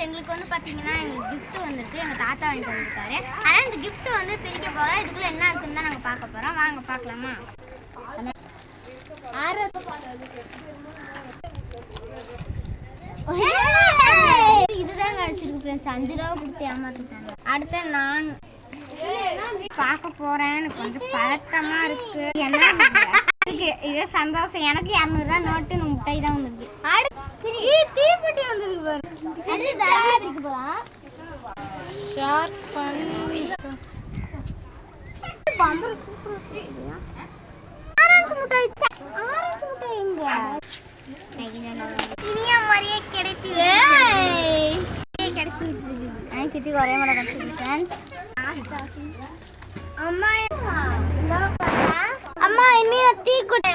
எங்களுக்கு வந்து பார்த்தீங்கன்னா எங்களுக்கு கிஃப்ட் வந்துருக்கு. எங்கள் தாத்தா வாங்கி தந்துருக்காரு. ஆனால் இந்த கிஃப்ட் வந்து பிரிக்க போகிறோம். இதுக்குள்ளே என்ன இருக்குன்னு தான் நாங்கள் பார்க்க போகிறோம். வாங்க பார்க்கலாமா? இதுதான் கிடச்சிருக்கு ஃப்ரெண்ட்ஸ். 5 ரூபா கொடுத்து ஏமாத்திட்டாங்க. அடுத்து நான் பார்க்க போகிறேன். எனக்கு கொஞ்சம் பதட்டமாக இருக்குது. என்ன இதே சந்தோஷம். எனக்கு 200 ரூபா நோட்டு முட்டை தான் வந்துருக்கு. தீப்பெட்டி வந்துருக்கு. ஆரஞ்சு முட்டாய் எங்க இனியா மாதிரியே கிடைக்குது. கிடைச்சிட்டு ஒரே மாதிரி கிடைச்சிருக்கேன். அம்மா இன்னும் டீ குடி.